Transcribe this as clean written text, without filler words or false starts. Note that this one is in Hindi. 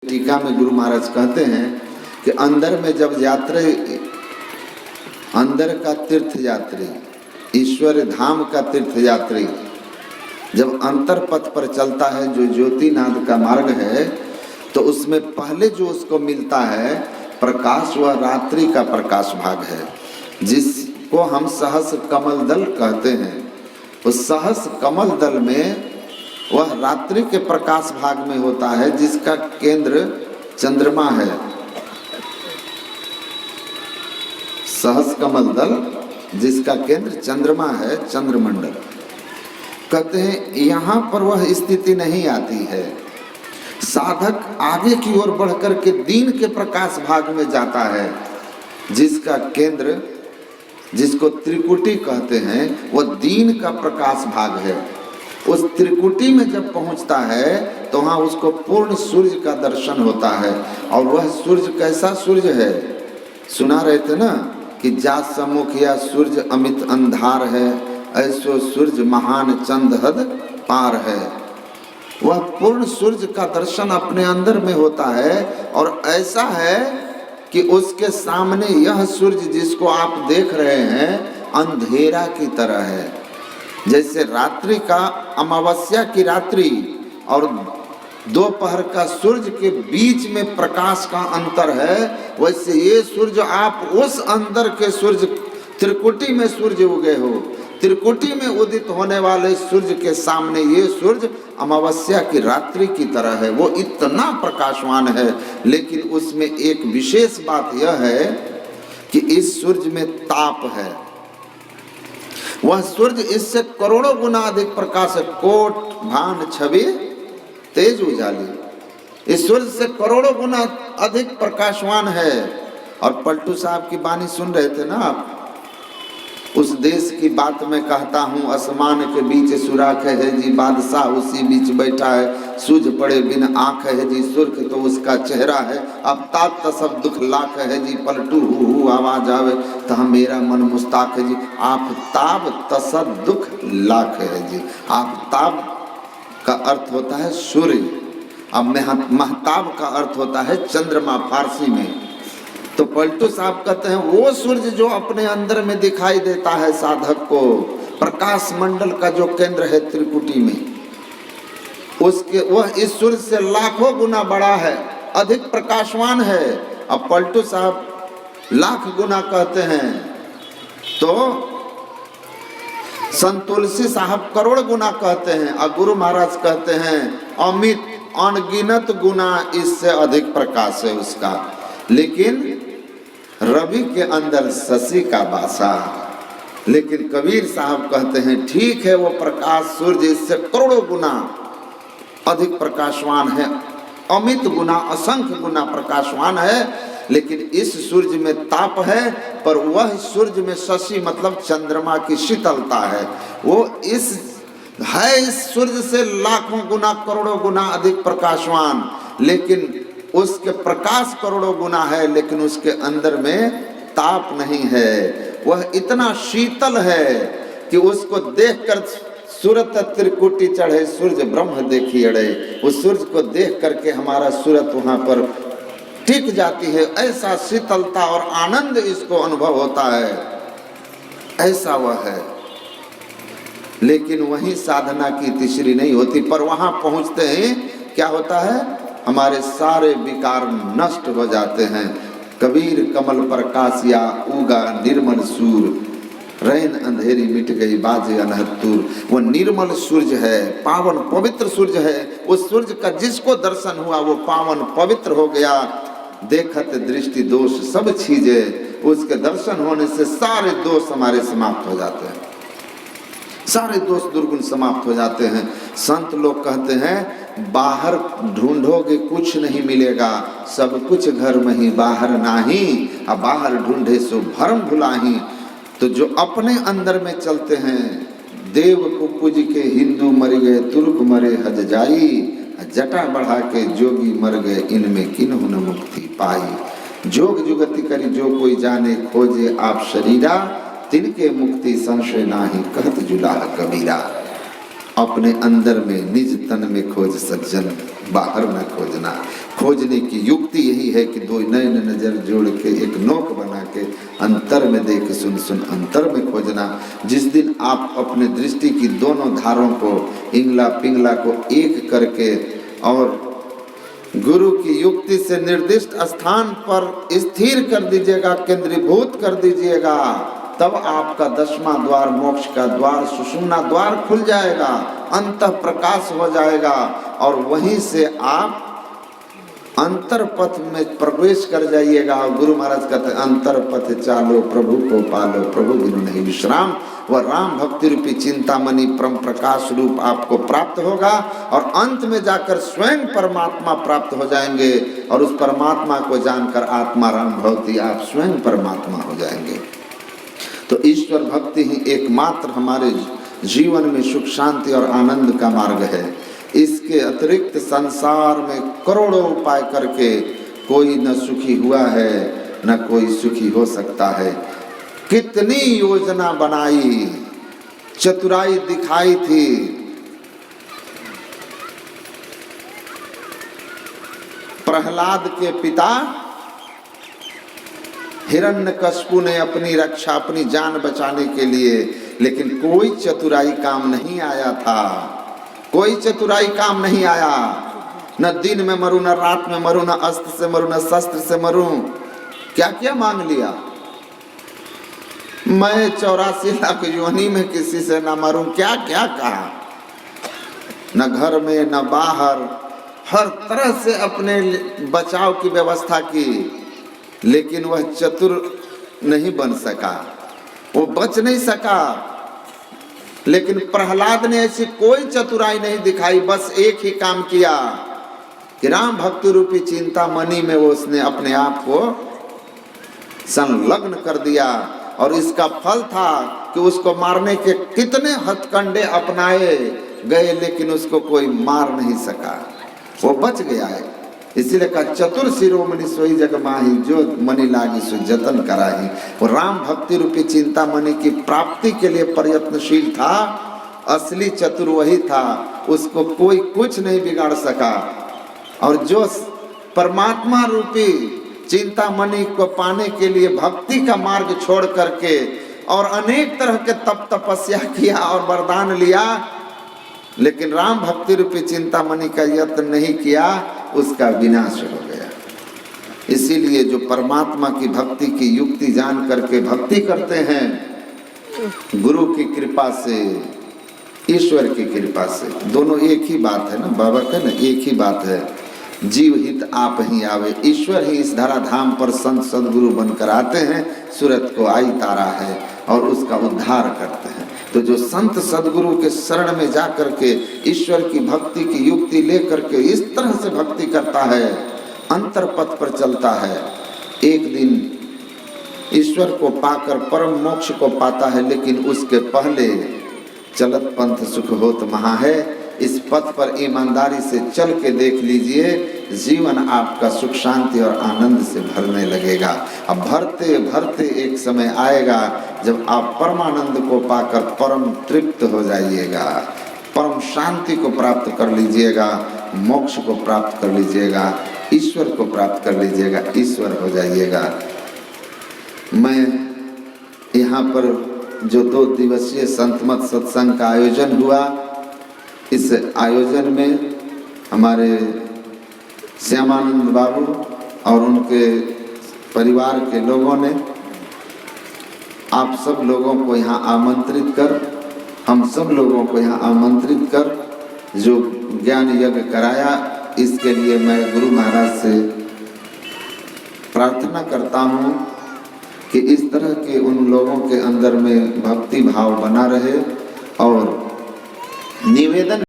टीका में गुरु महाराज कहते हैं कि अंदर में जब यात्री, अंदर का तीर्थ यात्री, ईश्वर धाम का तीर्थ यात्री जब अंतर पथ पर चलता है, जो ज्योतिनाद का मार्ग है, तो उसमें पहले जो उसको मिलता है प्रकाश, वह रात्रि का प्रकाश भाग है, जिसको हम सहस कमल दल कहते हैं। उस सहस कमल दल में वह रात्रि के प्रकाश भाग में होता है, जिसका केंद्र चंद्रमा है। सहस कमल दल जिसका केंद्र चंद्रमा है, चंद्रमंडल। कहते हैं यहाँ पर वह स्थिति नहीं आती है। साधक आगे की ओर बढ़कर के दीन के प्रकाश भाग में जाता है, जिसका केंद्र, जिसको त्रिकुटी कहते हैं, वह दीन का प्रकाश भाग है। उस त्रिकुटी में जब पहुंचता है तो वहाँ उसको पूर्ण सूर्य का दर्शन होता है। और वह सूर्य कैसा सूर्य है? सुना रहे थे ना कि जा सम्मुख या सूर्य अमित अंधार है, ऐसो सूर्य महान चंद हद पार है। वह पूर्ण सूर्य का दर्शन अपने अंदर में होता है। और ऐसा है कि उसके सामने यह सूर्य जिसको आप देख रहे हैं अंधेरा की तरह है। जैसे रात्रि का, अमावस्या की रात्रि और दोपहर का सूर्य के बीच में प्रकाश का अंतर है, वैसे ये सूर्य, आप उस अंदर के सूर्य, त्रिकुटी में सूर्य उगे हो, त्रिकुटी में उदित होने वाले सूर्य के सामने ये सूर्य अमावस्या की रात्रि की तरह है। वो इतना प्रकाशवान है। लेकिन उसमें एक विशेष बात यह है कि इस सूर्य में ताप है। वह सूर्य इससे करोड़ों गुना अधिक प्रकाश है। कोट भान छवि तेज उजाली, इस सूर्य से करोड़ों गुना अधिक प्रकाशवान है। और पलटू साहब की वाणी सुन रहे थे ना आप? उस देश की बात में कहता हूँ, आसमान के बीच सुराख है जी, बादशाह उसी बीच बैठा है, सूझ पड़े बिन आँख है जी, सुर्ख तो उसका चेहरा है, अब ताप तसब दुख लाख है जी, पलटू हु आवाज आवे तो मेरा मन मुस्ताक है जी, आप ताब तसब दुख लाख है जी। आप ताब का अर्थ होता है सूर्य, अब महताब का अर्थ होता है चंद्रमा फारसी में। तो पलटू साहब कहते हैं वो सूर्य जो अपने अंदर में दिखाई देता है साधक को, प्रकाश मंडल का जो केंद्र है त्रिकुटी में, उसके, वह इस सूर्य से लाखों गुना बड़ा है, अधिक प्रकाशवान है। अब पलटू साहब लाख गुना कहते हैं तो संत तुलसी साहब करोड़ गुना कहते हैं। और गुरु महाराज कहते हैं अमित अनगिनत गुना इससे अधिक प्रकाश है उसका। लेकिन रवि के अंदर शशि का बासा। लेकिन कबीर साहब कहते हैं ठीक है, वो प्रकाश सूर्य इससे करोड़ों गुना अधिक प्रकाशवान है, अमित गुना, असंख्य गुना प्रकाशवान है। लेकिन इस सूर्य में ताप है, पर वह सूर्य में शशि मतलब चंद्रमा की शीतलता है। वो इस सूर्य से लाखों गुना, करोड़ों गुना अधिक प्रकाशवान। लेकिन उसके प्रकाश करोड़ों गुना है, लेकिन उसके अंदर में ताप नहीं है। वह इतना शीतल है कि उसको देखकर सूरत त्रिकुटी चढ़े सूर्य ब्रह्म देखी अड़े। उस सूर्य को देख करके हमारा सूरत वहाँ पर टिक जाती है। ऐसा शीतलता और आनंद इसको अनुभव होता है, ऐसा वह है। लेकिन वही साधना की तीसरी नहीं होती। पर वहाँ पहुँचते ही क्या होता है? हमारे सारे विकार नष्ट हो जाते हैं। कबीर कमल प्रकाशिया उगा निर्मल सूर, रैन अंधेरी मिट गई बाजे अनहत्तूर। वो निर्मल सूर्य है, पावन पवित्र सूर्य है। उस सूर्य का जिसको दर्शन हुआ वो पावन पवित्र हो गया। देखत दृष्टि दोष सब चीजे, उसके दर्शन होने से सारे दोष हमारे समाप्त हो जाते हैं, सारे दोष दुर्गुण समाप्त हो जाते हैं। संत लोग कहते हैं बाहर ढूंढोगे कुछ नहीं मिलेगा, सब कुछ घर में ही बाहर नाही, अब बाहर ढूंढे सो भरम भुलाही। तो जो अपने अंदर में चलते हैं, देव को पूज के हिंदू मर गए, तुर्क मरे हज जाई, जटा बढ़ा के जोगी मर गए, इनमें किन्हु न मुक्ति पाई। जोग जुगति करी जो कोई जाने, खोजे आप शरीरा, तिनके मुक्ति संशय नाही, कहत जुलाह कबीरा। अपने अंदर में निज तन में खोज सज्जन, बाहर न खोजना। खोजने की युक्ति यही है कि दो नयन नजर जोड़ के एक नोक बना के अंतर में देख सुन सुन अंतर में खोजना। जिस दिन आप अपने दृष्टि की दोनों धारों को इंगला पिंगला को एक करके और गुरु की युक्ति से निर्दिष्ट स्थान पर स्थिर कर दीजिएगा, केंद्रीभूत कर दीजिएगा, तब आपका 10वां द्वार मोक्ष का द्वार सुषुम्ना द्वार खुल जाएगा, अंतः प्रकाश हो जाएगा और वहीं से आप अंतर पथ में प्रवेश कर जाइएगा। गुरु महाराज कहते अंतर पथ चालो प्रभु को पालो, प्रभु बिनु नहीं विश्राम। वह राम भक्ति रूपी चिंतामणि परम प्रकाश रूप आपको प्राप्त होगा और अंत में जाकर स्वयं परमात्मा प्राप्त हो जाएंगे और उस परमात्मा को जानकर आत्मा राम भवती, आप स्वयं परमात्मा हो जाएंगे। तो ईश्वर भक्ति ही एकमात्र हमारे जीवन में सुख शांति और आनंद का मार्ग है। इसके अतिरिक्त संसार में करोड़ों उपाय करके कोई न सुखी हुआ है न कोई सुखी हो सकता है। कितनी योजना बनाई, चतुराई दिखाई थी, प्रहलाद के पिता हिरण्यकश्यप ने अपनी रक्षा, अपनी जान बचाने के लिए, लेकिन कोई चतुराई काम नहीं आया था, कोई चतुराई काम नहीं आया। न दिन में मरूं, न रात में मरूं, न अस्त्र से मरूं, न शस्त्र से मरूं। क्या क्या मांग लिया, मैं 84 लाख योनि में किसी से न मरूं, क्या क्या कहा। न घर में न बाहर, हर तरह से अपने बचाव की व्यवस्था की, लेकिन वह चतुर नहीं बन सका, वो बच नहीं सका। लेकिन प्रहलाद ने ऐसी कोई चतुराई नहीं दिखाई, बस एक ही काम किया कि राम भक्ति रूपी चिंतामणि में वो उसने अपने आप को संलग्न कर दिया और इसका फल था कि उसको मारने के कितने हथकंडे अपनाए गए, लेकिन उसको कोई मार नहीं सका, वो बच गया है। इसीलिए कहा चतुर शिरोमणि सोई जग माही, जो मणि लागी सो जतन कराही। वो राम भक्ति रूपी चिंतामणि की प्राप्ति के लिए प्रयत्नशील था, असली चतुर वही था, उसको कोई कुछ नहीं बिगाड़ सका। और जो परमात्मा रूपी चिंतामणि को पाने के लिए भक्ति का मार्ग छोड़ करके और अनेक तरह के तप तपस्या किया और वरदान लिया, लेकिन राम भक्ति रूपी चिंतामणि का यत्न नहीं किया, उसका विनाश हो गया। इसीलिए जो परमात्मा की भक्ति की युक्ति जान करके भक्ति करते हैं, गुरु की कृपा से, ईश्वर की कृपा से, दोनों एक ही बात है ना, बाबा का ना एक ही बात है, जीव हित आप ही आवे। ईश्वर ही इस धराधाम पर संत सदगुरु बनकर आते हैं, सूरत को आई तारा है और उसका उद्धार करते हैं। तो जो संत सदगुरु के शरण में जा करके ईश्वर की भक्ति की युक्ति लेकर के इस तरह से भक्ति करता है, अंतर पथ पर चलता है, एक दिन ईश्वर को पाकर परम मोक्ष को पाता है। लेकिन उसके पहले चलत पंथ सुख होत महा है, इस पथ पर ईमानदारी से चल के देख लीजिए, जीवन आपका सुख शांति और आनंद से भरने लगेगा। अब भरते भरते एक समय आएगा जब आप परमानंद को पाकर परम तृप्त हो जाइएगा, परम शांति को प्राप्त कर लीजिएगा, मोक्ष को प्राप्त कर लीजिएगा, ईश्वर को प्राप्त कर लीजिएगा, ईश्वर हो जाइएगा। मैं यहाँ पर जो 2 दिवसीय संतमत सत्संग का आयोजन हुआ, इस आयोजन में हमारे श्यामानंद बाबू और उनके परिवार के लोगों ने आप सब लोगों को यहाँ आमंत्रित कर, हम सब लोगों को यहाँ आमंत्रित कर जो ज्ञान यज्ञ कराया, इसके लिए मैं गुरु महाराज से प्रार्थना करता हूँ कि इस तरह के उन लोगों के अंदर में भक्ति भाव बना रहे और निवेदन